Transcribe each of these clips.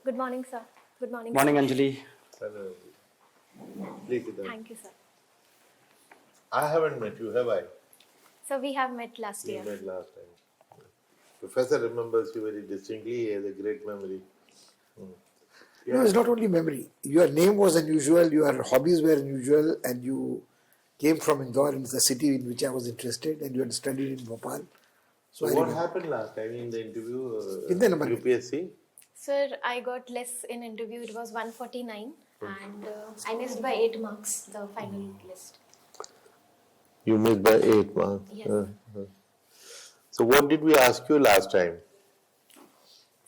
Good morning, sir. Good morning, Morning, sir. Anjali. Hello. Please sit down. Thank you, sir. I haven't met you, have I? So we have met last We year. met last time. Professor remembers you very distinctly. He has a great memory. No, it's not only memory. Your name was unusual, your hobbies were unusual, and you came from Indore, in the city in which I was interested, and you had studied in Bhopal. So I what remember. happened last time in the interview? Kitne number mein? UPSC? Sir, I got less in interview. It was 149 and I missed by 8 marks the final list. You missed by 8 marks. Yes. So what did we ask you last time?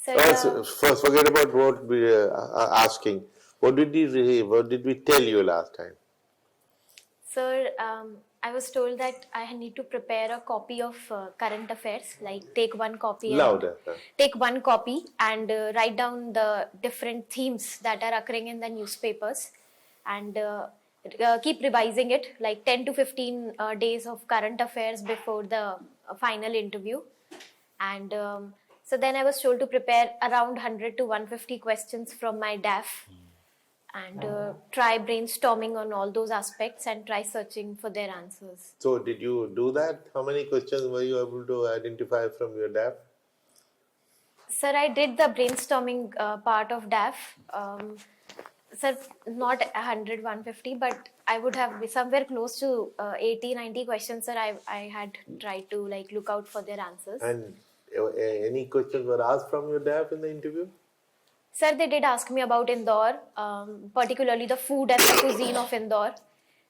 Sir, First, forget about what we are asking. What did we tell you last time? sir, I was told that I need to prepare a copy of current affairs, like take one copy Louder. take one copy and write down the different themes that are occurring in the newspapers and keep revising it like 10 to 15 days of current affairs before the final interview. And so then I was told to prepare around 100 to 150 questions from my DAF and try brainstorming on all those aspects and try searching for their answers. So did you do that? How many questions were you able to identify from your DAF? Sir, I did the brainstorming part of DAF. Sir, not 100, 150, but I would have been somewhere close to 80, 90 questions, sir. I had tried to like look out for their answers. And any questions were asked from your DAF in the interview? Sir, they did ask me about Indore, particularly the food and the cuisine of Indore.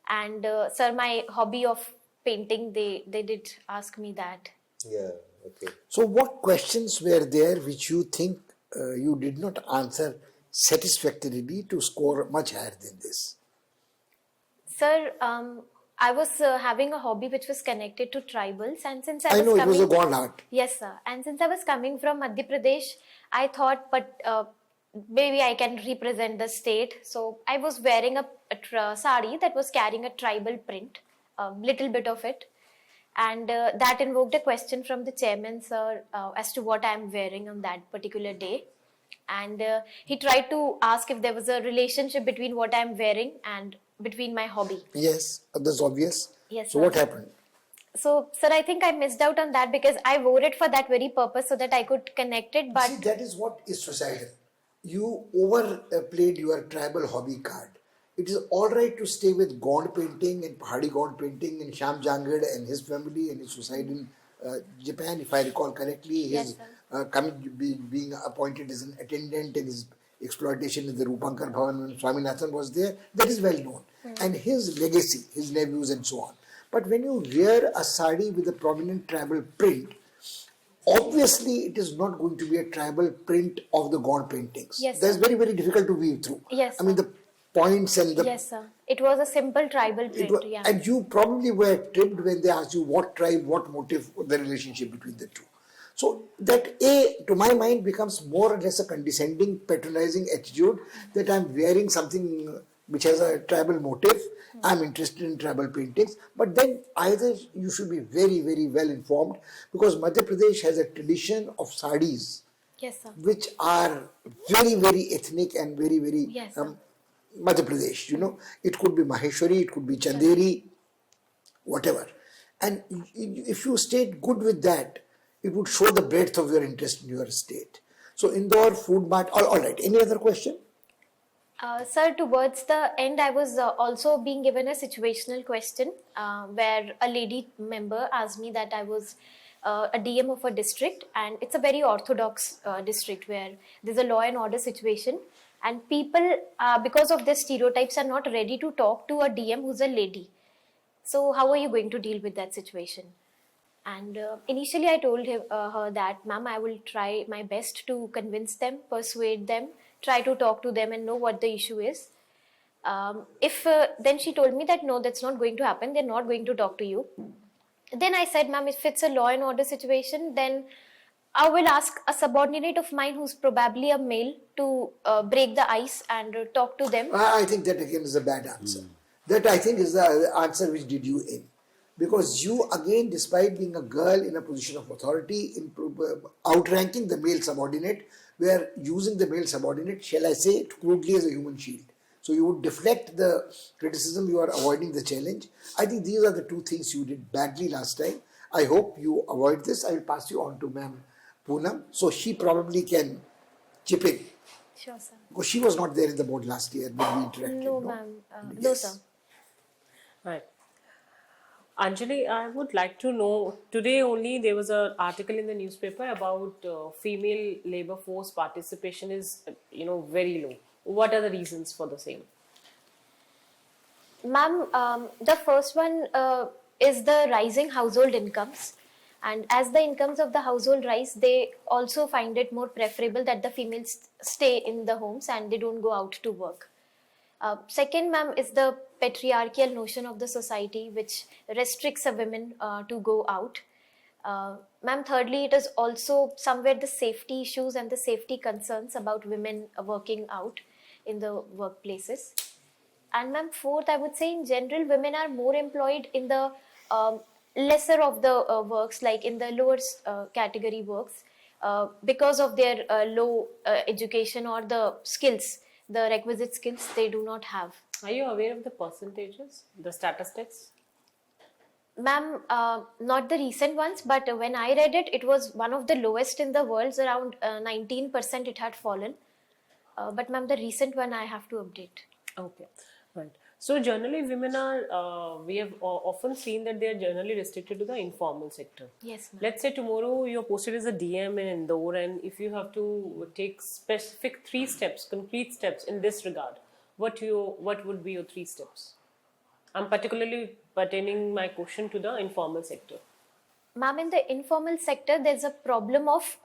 And sir, my hobby of painting, they did ask me that. Yeah, okay. So, what questions were there which you think you did not answer satisfactorily to score much higher than this? Sir, I was having a hobby which was connected to tribals, and since I know was it was a god art. Yes, sir. And since I was coming from Madhya Pradesh, I thought, but maybe I can represent the state. So I was wearing a sari that was carrying a tribal print, a little bit of it. And that invoked a question from the chairman, sir, as to what I am wearing on that particular day. And he tried to ask if there was a relationship between what I am wearing and between my hobby. Yes, that's obvious. Yes, so, sir. what happened? So, sir, I think I missed out on that because I wore it for that very purpose so that I could connect it. But See, that is what is societal. You overplayed your tribal hobby card. It is all right to stay with Gond painting and Pahadi Gond painting and Shyam Jangad and his family and his society in Japan, if I recall correctly. Yes, His sir. being appointed as an attendant and his exploitation in the Rupankar Bhavan when Swaminathan was there, that is well known. And his legacy, his nephews and so on. But when you wear a sari with a prominent tribal print, obviously it is not going to be a tribal print of the Gond paintings. Yes, That's sir. very, very difficult to weave through. Yes, I mean, sir. the points and the... Yes, sir. It was a simple tribal print, yeah. And you probably were tripped when they asked you what tribe, what motive, the relationship between the two. So that to my mind, becomes more or less a condescending, patronizing attitude that I'm wearing something which has a tribal motive. I'm interested in tribal paintings. But then either you should be very, very well informed because Madhya Pradesh has a tradition of saris, Yes, sir. which are very, very ethnic and very, very Yes, sir. Madhya Pradesh. You know, it could be Maheshwari, it could be Chanderi, whatever. And if you stayed good with that, it would show the breadth of your interest in your state. So Indore, food mart, all right. Any other question? Sir, towards the end, I was also being given a situational question where a lady member asked me that I was a DM of a district, and it's a very orthodox district where there's a law and order situation, and people, because of their stereotypes, are not ready to talk to a DM who's a lady. So how are you going to deal with that situation? And initially I told her that, ma'am, I will try my best to convince them, persuade them, try to talk to them and know what the issue is. Then she told me that, no, that's not going to happen. They're not going to talk to you. Then I said, ma'am, if it's a law and order situation, then I will ask a subordinate of mine who's probably a male to break the ice and talk to them. I think that again is a bad answer. That I think is the answer which did you in. Because you, again, despite being a girl in a position of authority, outranking the male subordinate, were using the male subordinate, shall I say, crudely as a human shield. So you would deflect the criticism, you are avoiding the challenge. I think these are the two things you did badly last time. I hope you avoid this. I will pass you on to Ma'am Poonam, so she probably can chip in. Sure, sir. Because she was not there in the board last year when we interacted. No, ma'am. No, Yes. sir. Right. Anjali, I would like to know, today only there was an article in the newspaper about female labor force participation is, very low. What are the reasons for the same? Ma'am, the first one is the rising household incomes. And as the incomes of the household rise, they also find it more preferable that the females stay in the homes and they don't go out to work. Second, ma'am, is the patriarchal notion of the society which restricts a woman to go out. Ma'am, thirdly, it is also somewhere the safety issues and the safety concerns about women working out in the workplaces. And ma'am, fourth, I would say in general, women are more employed in the lesser of the works, like in the lower category works, because of their low education or the skills, the requisite skills they do not have. Are you aware of the percentages, the statistics? Ma'am, not the recent ones, but when I read it, it was one of the lowest in the world, around 19% it had fallen. But ma'am, the recent one I have to update. Okay, right. So generally women are, we have often seen that they are generally restricted to the informal sector. Yes, ma'am. Let's say tomorrow you're posted as a DM in Indore, and if you have to take specific 3 steps, concrete steps in this regard, what would be your 3 steps? I'm particularly pertaining my question to the informal sector. Ma'am, in the informal sector, there's a problem of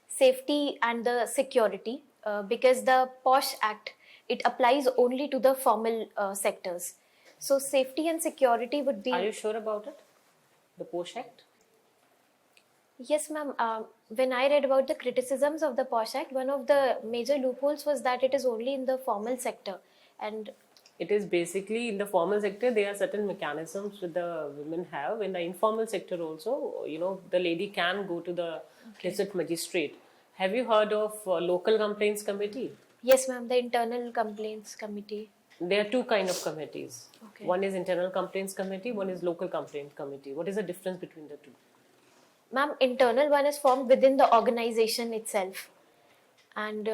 safety and the security because the POSH Act, it applies only to the formal sectors. So safety and security would be... Are you sure about it? The POSH Act? Yes, ma'am. When I read about the criticisms of the POSH Act, one of the major loopholes was that it is only in the formal sector. And it is basically in the formal sector, there are certain mechanisms that the women have. In the informal sector also, the lady can go to the district magistrate. Have you heard of local complaints committee? Yes, ma'am, the internal complaints committee. There are 2 kinds of committees. Okay. One is internal complaints committee, one is local complaint committee. What is the difference between the 2? Ma'am, internal one is formed within the organization itself. And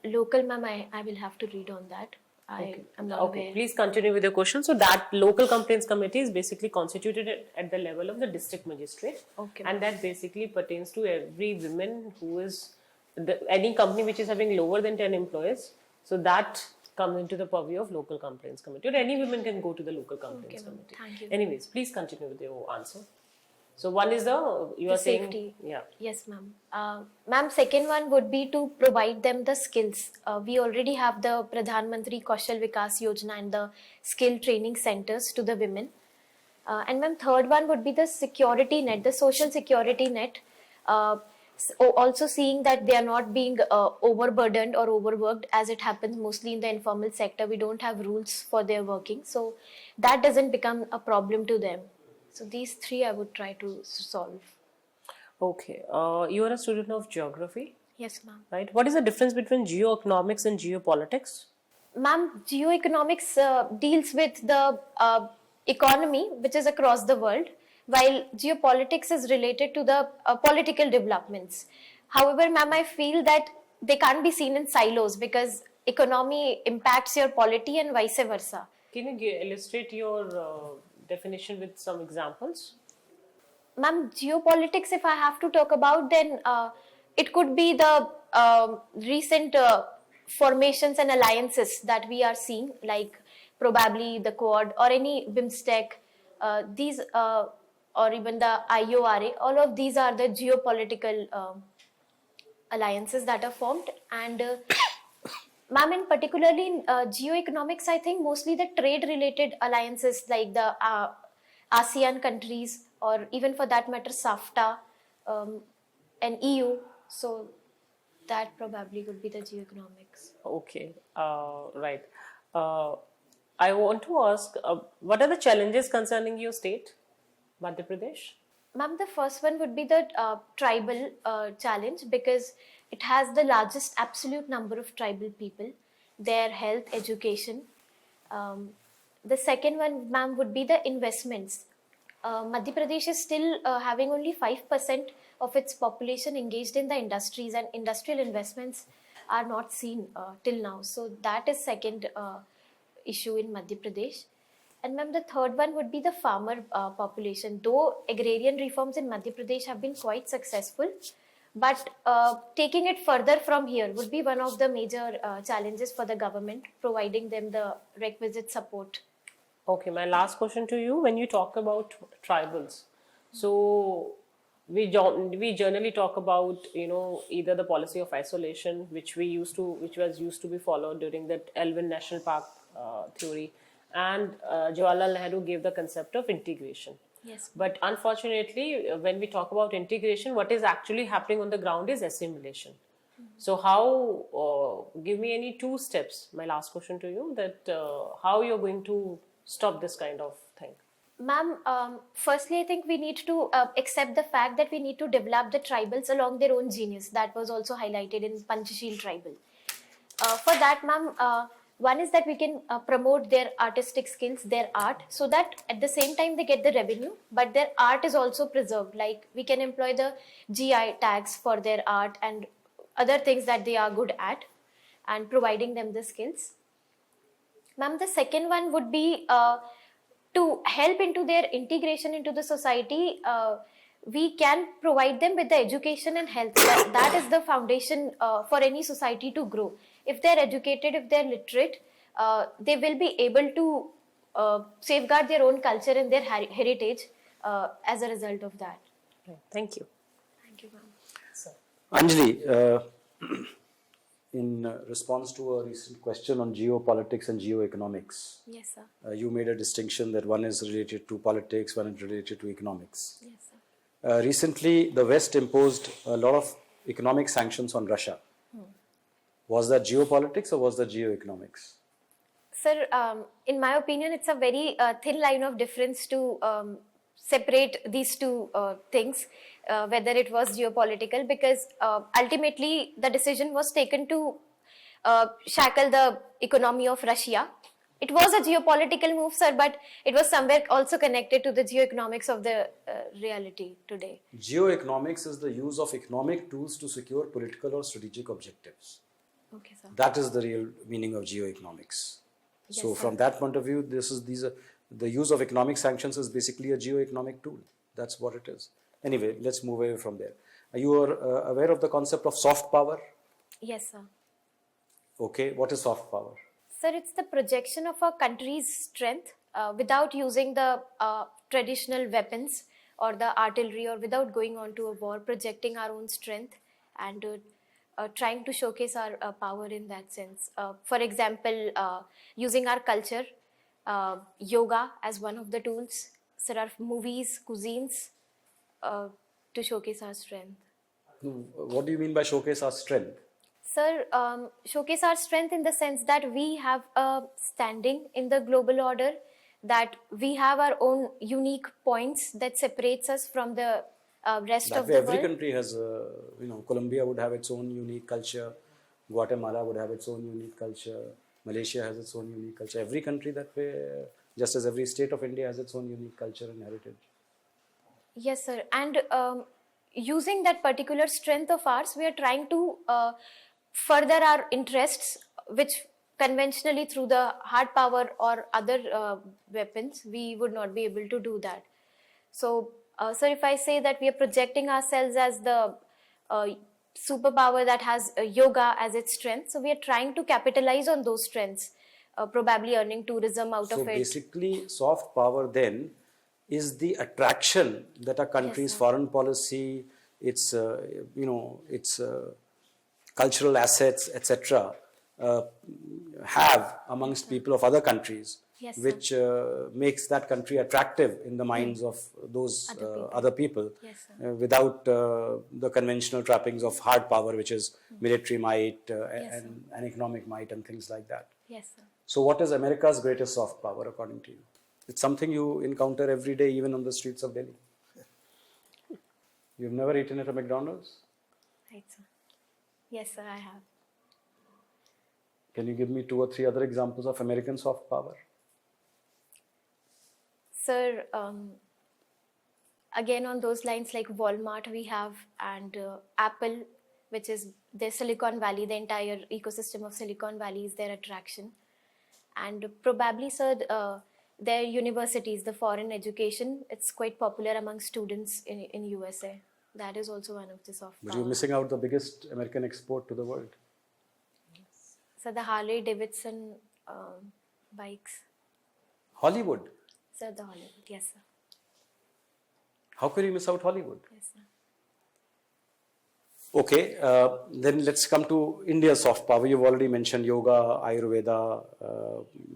local, ma'am, I will have to read on that. I am not aware. Please continue with your question. So that local complaints committee is basically constituted at the level of the district magistrate. Okay. And that basically pertains to every woman who is, any company which is having lower than 10 employees. So that comes into the purview of local complaints committee. Or any women can go to the local complaints committee. Thank you. Anyways, please continue with your answer. So one is you are safety. saying, yeah. Yes, ma'am. Ma'am, second one would be to provide them the skills. We already have the Pradhan Mantri Kaushal Vikas Yojana and the skill training centers to the women. And ma'am, third one would be the security net, the social security net. Also seeing that they are not being overburdened or overworked, as it happens mostly in the informal sector. We don't have rules for their working. So that doesn't become a problem to them. So these 3 I would try to solve. Okay. You are a student of geography, Yes, ma'am. right? What is the difference between geo-economics and geopolitics? Ma'am, geo-economics deals with the economy which is across the world, while geopolitics is related to the political developments. However, ma'am, I feel that they can't be seen in silos because economy impacts your polity and vice versa. Can you illustrate your definition with some examples? Ma'am, geopolitics, if I have to talk about, then it could be the recent formations and alliances that we are seeing, like probably the Quad or any BIMSTEC, these or even the IORA. All of these are the geopolitical alliances that are formed. And ma'am, in particularly in geo-economics, I think mostly the trade-related alliances like the ASEAN countries, or even for that matter SAFTA and EU. So that probably would be the geo-economics. Okay, right. I want to ask, what are the challenges concerning your state? Madhya Pradesh? Ma'am, the first one would be the tribal challenge, because it has the largest absolute number of tribal people, their health, education. Um, the second one, ma'am, would be the investments. Madhya Pradesh is still having only 5% of its population engaged in the industries, and industrial investments are not seen till now. So that is second issue in Madhya Pradesh. And ma'am, the third one would be the farmer population. Though agrarian reforms in Madhya Pradesh have been quite successful, but taking it further from here would be one of the major challenges for the government, providing them the requisite support. Okay, my last question to you. When you talk about tribals, so we generally talk about, either the policy of isolation, which was used to be followed during that Elwyn National Park theory, and Jawaharlal Nehru gave the concept of integration. Yes. But unfortunately, when we talk about integration, what is actually happening on the ground is assimilation. So how, give me any 2 steps, my last question to you, that how you're going to stop this kind of thing. Ma'am, firstly, I think we need to accept the fact that we need to develop the tribals along their own genius. That was also highlighted in Panchasheel Tribal. For that, ma'am, one is that we can promote their artistic skills, their art, so that at the same time they get the revenue, but their art is also preserved. Like, we can employ the GI tags for their art and other things that they are good at, and providing them the skills. Ma'am, the second one would be to help into their integration into the society. We can provide them with the education and health. That is the foundation for any society to grow. If they're educated, if they're literate, they will be able to safeguard their own culture and their heritage as a result of that. Thank you. Thank you, ma'am. Anjali, in response to a recent question on geopolitics and geoeconomics, Yes, sir. you made a distinction that one is related to politics, one is related to economics. Yes, sir. Recently, the West imposed a lot of economic sanctions on Russia. Was that geopolitics or was that geoeconomics? Sir, in my opinion, it's a very thin line of difference to separate these two things, whether it was geopolitical, because ultimately the decision was taken to shackle the economy of Russia. It was a geopolitical move, sir, but it was somewhere also connected to the geoeconomics of the reality today. Geoeconomics is the use of economic tools to secure political or strategic objectives. Okay, sir. That is the real meaning of geoeconomics. Yes, So sir. from that point of view, the use of economic sanctions is basically a geoeconomic tool. That's what it is. Anyway, let's move away from there. You are aware of the concept of soft power? Yes, sir. Okay, what is soft power? Sir, it's the projection of a country's strength without using the traditional weapons or the artillery, or without going on to a war, projecting our own strength and trying to showcase our power in that sense. For example, using our culture, yoga as one of the tools. There are movies, cuisines to showcase our strength. What do you mean by showcase our strength? Sir, showcase our strength in the sense that we have a standing in the global order, that we have our own unique points that separates us from the rest of the Every world. country has, Colombia would have its own unique culture, Guatemala would have its own unique culture, Malaysia has its own unique culture. Every country that way, just as every state of India has its own unique culture and heritage. Yes, sir. And using that particular strength of ours, we are trying to further our interests, which conventionally through the hard power or other weapons, we would not be able to do that. So, sir, if I say that we are projecting ourselves as the superpower that has yoga as its strength, so we are trying to capitalize on those strengths, probably earning tourism out of it. So basically, soft power then is the attraction that a country's Yes, foreign policy, its cultural assets, etc., have amongst people of other countries, Yes, sir. which makes that country attractive in the minds of those other people, Yes, sir. without the conventional trappings of hard power, which is military might Yes, and economic might and things like that. Yes, sir. So what is America's greatest soft power according to you? It's something you encounter every day, even on the streets of Delhi. You've never eaten at a McDonald's? Right, sir. Yes, sir, I have. Can you give me 2 or 3 other examples of American soft power? Sir, again on those lines, like Walmart we have, and Apple, which is their Silicon Valley, the entire ecosystem of Silicon Valley is their attraction. And probably, sir, their universities, the foreign education, it's quite popular among students in USA. That is also one of the soft But power. you're missing out the biggest American export to the world. So the Harley Davidson bikes. Hollywood. Sir, the Hollywood, yes, sir. How could you miss out Hollywood? Yes, sir. Okay, then let's come to India's soft power. You've already mentioned yoga, Ayurveda,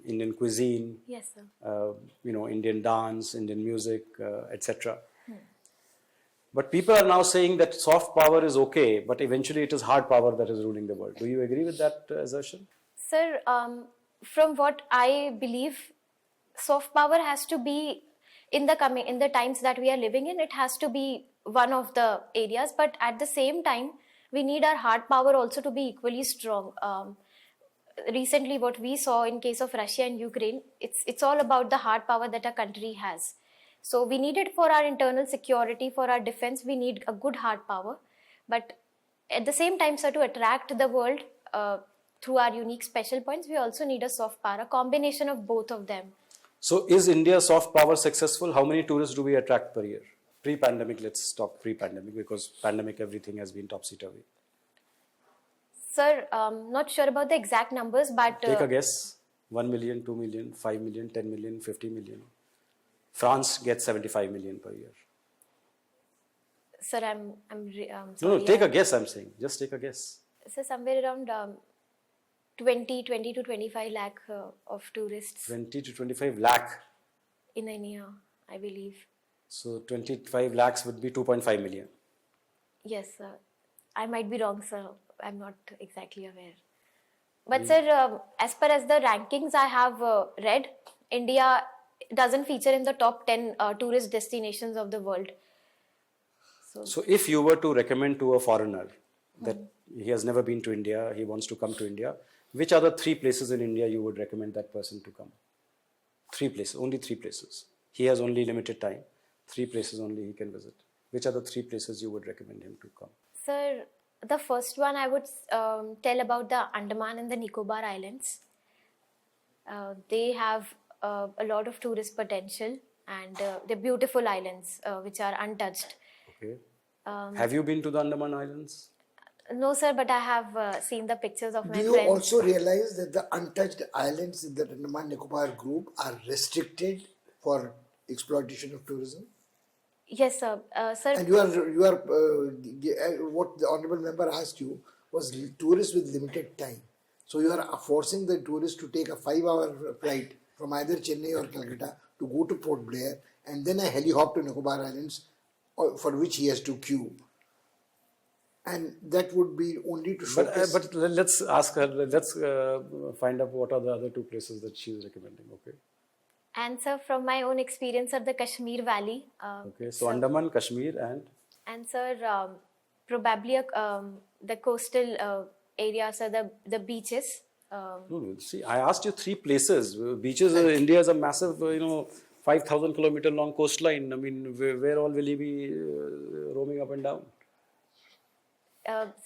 Indian cuisine, Yes, sir. Indian dance, Indian music, etc. But people are now saying that soft power is okay, but eventually it is hard power that is ruling the world. Do you agree with that assertion? Sir, from what I believe, soft power has to be in the times that we are living in. It has to be one of the areas, but at the same time, we need our hard power also to be equally strong. Recently, what we saw in case of Russia and Ukraine, it's all about the hard power that a country has. So we need it for our internal security, for our defense. We need a good hard power, but at the same time, sir, to attract the world through our unique special points, we also need a soft power, a combination of both of them. So is India's soft power successful? How many tourists do we attract per year? Pre-pandemic, let's talk pre-pandemic, because pandemic everything has been topsy-turvy. Sir, not sure about the exact numbers, but Take a guess. 1 million, 2 million, 5 million, 10 million, 50 million. France gets 75 million per year. sir, I'm No, sorry, take a guess, I'm saying. Just take a guess. So somewhere around 20 to 25 lakh of tourists 20 to 25 lakh. in a year, I believe. So 25 lakhs would be 2.5 million. Yes, sir. I might be wrong, sir. I'm not exactly aware. But sir, as per as the rankings I have read, India doesn't feature in the top 10 tourist destinations of the world. So if you were to recommend to a foreigner that he has never been to India, he wants to come to India, which are the 3 places in India you would recommend that person to come? 3 places, only 3 places. He has only limited time. 3 places only he can visit. Which are the 3 places you would recommend him to come? Sir, the first one I would tell about the Andaman and the Nicobar Islands. They have a lot of tourist potential, and they're beautiful islands which are untouched. Okay. Have you been to the Andaman Islands? No, sir, but I have seen the pictures of my Do you friends. also realize that the untouched islands in the Andaman Nicobar group are restricted for exploitation of tourism? Yes, sir. Sir, And you are what the honorable member asked you was tourists with limited time. So you are forcing the tourist to take a 5-hour flight from either Chennai or Calcutta to go to Port Blair and then a heli-hop to Nicobar Islands, for which he has to queue. And that would be only to showcase. But let's ask her, let's find out what are the other 2 places that she is recommending, okay? and sir, from my own experience at the Kashmir Valley. Okay, so Andaman, Kashmir And sir, probably the coastal areas are the beaches. No, see, I asked you 3 places. Beaches, India is a massive, 5,000 kilometer long coastline. I mean, where all will he be roaming up and down?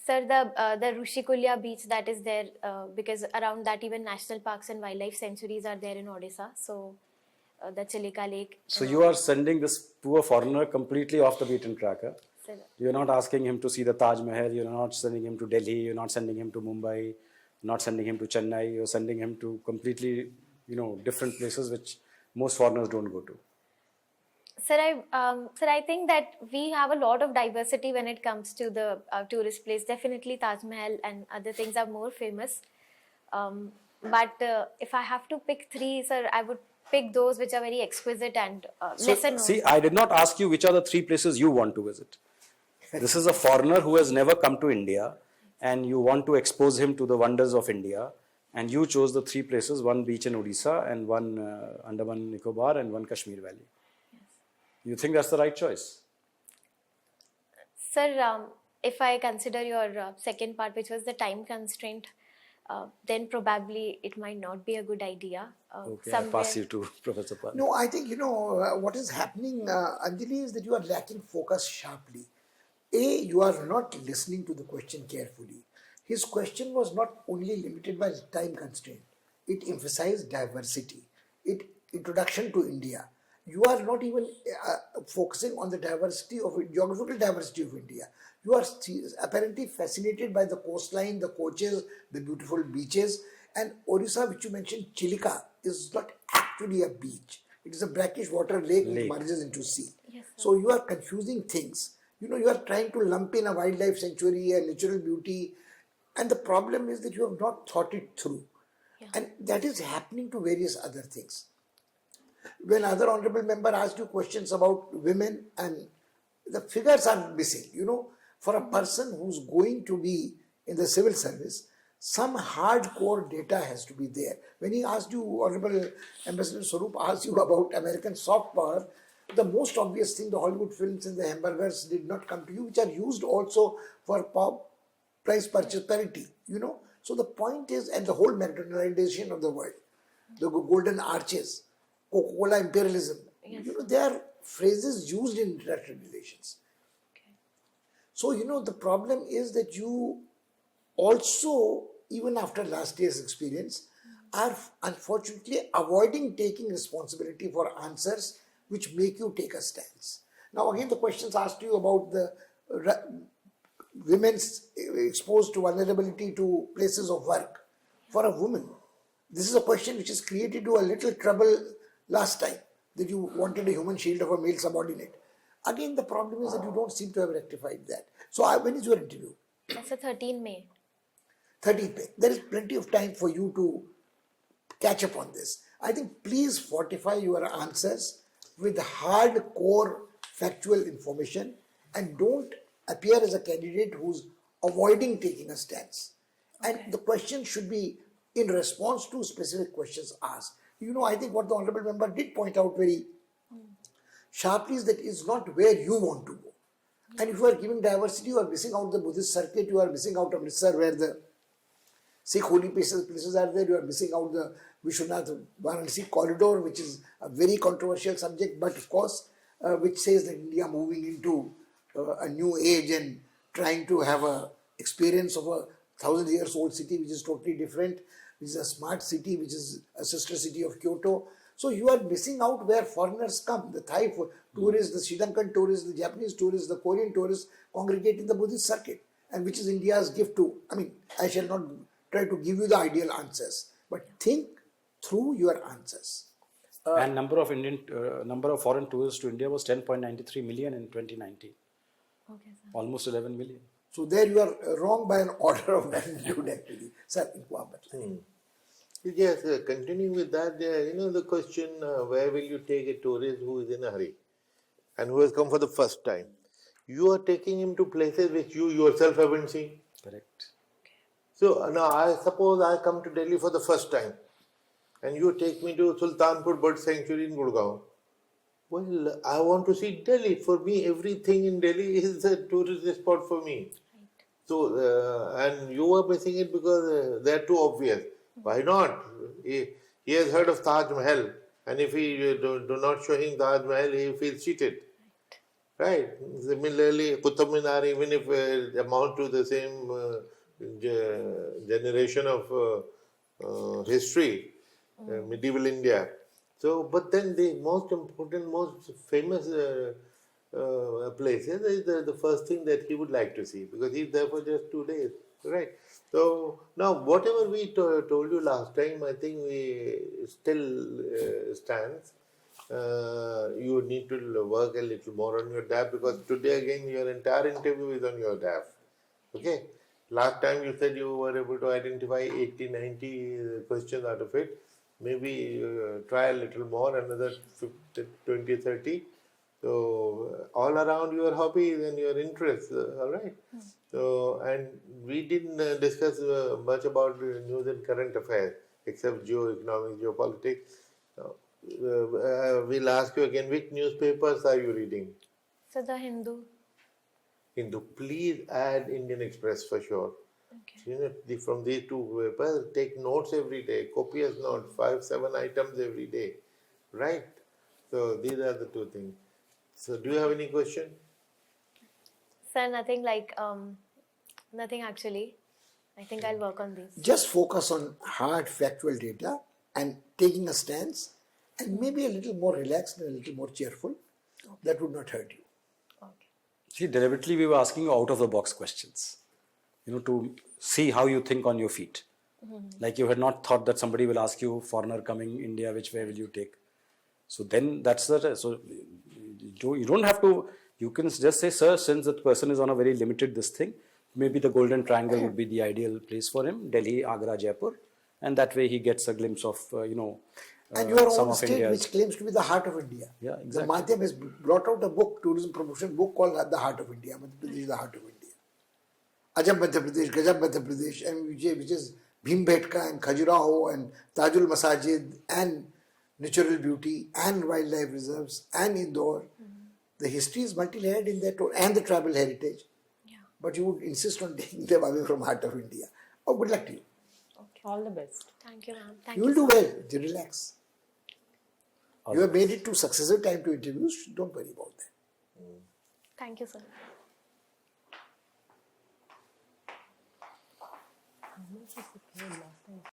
Sir, the Rushikulya beach that is there, because around that even national parks and wildlife sanctuaries are there in Odisha. So the Chilika Lake. So you are sending this poor foreigner completely off the beaten track. Huh? Sir, You're not asking him to see the Taj Mahal. You're not sending him to Delhi. You're not sending him to Mumbai. Not sending him to Chennai. You're sending him to completely, different places which most foreigners don't go to. Sir, I think that we have a lot of diversity when it comes to the tourist place. Definitely Taj Mahal and other things are more famous. But if I have to pick 3, sir, I would pick those which are very exquisite and lesser known. See, I did not ask you which are the 3 places you want to visit. This is a foreigner who has never come to India and you want to expose him to the wonders of India. And you chose the 3 places, one beach in Odisha and one Andaman Nicobar and one Kashmir Valley. You think that's the right choice? Sir, if I consider your second part, which was the time constraint, then probably it might not be a good idea. Okay, I pass you to Professor Pal. No, I think, what is happening, Anjali, is that you are lacking focus sharply. You are not listening to the question carefully. His question was not only limited by time constraint, it emphasized diversity, introduction to India. You are not even focusing on the geographical diversity of India. You are apparently fascinated by the coastline, the coaches, the beautiful beaches. And Orissa, which you mentioned, Chilika, is not actually a beach. It is a brackish water lake which merges into sea. Yes, so you are confusing things. You are trying to lump in a wildlife sanctuary, a natural beauty. And the problem is that you have not thought it through. Yeah. And that is happening to various other things. When other honorable member asked you questions about women, and the figures are missing, for a person who's going to be in the civil service, some hardcore data has to be there. When he asked you, Honorable Ambassador Swarup asked you about American soft power, the most obvious thing, the Hollywood films and the hamburgers did not come to you, which are used also for price purchase parity, So the point is, and the whole McDonaldization of the world, the golden arches, Coca-Cola imperialism, they are phrases used in international relations. Okay. So, the problem is that you also, even after last year's experience, are unfortunately avoiding taking responsibility for answers which make you take a stance. Now, again, the questions asked you about the women's exposed to vulnerability to places of work. For a woman, this is a question which has created you a little trouble last time, that you wanted a human shield of a male subordinate. Again, the problem is that you don't seem to have rectified that. So, when is your interview? That's a 13 May. 13th May. There is plenty of time for you to catch up on this. I think please fortify your answers with hardcore factual information and don't appear as a candidate who's avoiding taking a stance. And the question should be in response to specific questions asked. I think what the Honorable Member did point out very sharply is that it's not where you want to go. And if you are giving diversity, you are missing out the Buddhist circuit, you are missing out Amritsar where the Sikh holy places are there, you are missing out the Vishwanath Varanasi corridor, which is a very controversial subject, but of course, which says that India moving into a new age and trying to have a experience of a 1,000 years old city, which is totally different, which is a smart city, which is a sister city of Kyoto. So you are missing out where foreigners come, the Thai tourists, the Sri Lankan tourists, the Japanese tourists, the Korean tourists congregate in the Buddhist circuit, and which is India's gift to, I shall not try to give you the ideal answers, but think through your answers. And number of foreign tourists to India was 10.93 million in 2019. Okay, sir. Almost 11 million. So there you are wrong by an order of magnitude actually. Sir, Yes, continuing with that, the question, where will you take a tourist who is in a hurry and who has come for the first time? You are taking him to places which you yourself haven't seen. Correct. So now I suppose I come to Delhi for the first time and you take me to Sultanpur Bird Sanctuary in Gurgaon. Well, I want to see Delhi. For me, everything in Delhi is a tourist spot for me. Right. So, and you are missing it because they are too obvious. Why not? He has heard of Taj Mahal, and if we do not show him Taj Mahal, he feels cheated. Right? Similarly, Qutub Minar, even if amount to the same generation of history, medieval India. So, but then the most important, most famous places is the first thing that he would like to see, because he's there for just 2 days, right? So now whatever we told you last time, I think we still stands. You need to work a little more on your DAF, because today again your entire interview is on your DAF. Okay? Last time you said you were able to identify 80, 90 questions out of it. Maybe try a little more, another 50, 20, 30. So all around your hobbies and your interests, all right? So, and we didn't discuss much about news and current affairs, except geo-economics, geopolitics. We'll ask you again, which newspapers are you reading? So the Hindu. Hindu. Please add Indian Express for sure. Okay. You know, from these two papers, take notes every day, copious notes, 5-7 items every day, right? So these are the two things. So do you have any question? Sir, nothing like nothing actually. I think I'll work on these. Just focus on hard factual data and taking a stance, and maybe a little more relaxed and a little more cheerful. That would not hurt you. Okay. See, deliberately we were asking you out of the box questions, to see how you think on your feet. Like you had not thought that somebody will ask you, foreigner coming India, which way will you take? So then that's the, so you don't have to, you can just say, sir, since that person is on a very limited this thing, maybe the Golden Triangle would be the ideal place for him, Delhi, Agra, Jaipur, and that way he gets a glimpse of, And your some own of state, India's. which claims to be the heart of India. Yeah, The exactly. Madhya has brought out a book, tourism promotion book called The Heart of India. Madhya Pradesh is the heart of India. Ajab Madhya Pradesh, Gajab Madhya Pradesh, and which is Bhimbedka and Khajuraho and Tajul Masajid and natural beauty and wildlife reserves and Indore. The history is multi-layered in that, and the tribal heritage. Yeah. But you would insist on taking them away from heart of India. Oh, good luck to you. All the best. Thank you, ma'am. Thank You you. will do well. You relax. All You the have made it to successive time to interviews. Don't worry about that. Thank you, sir.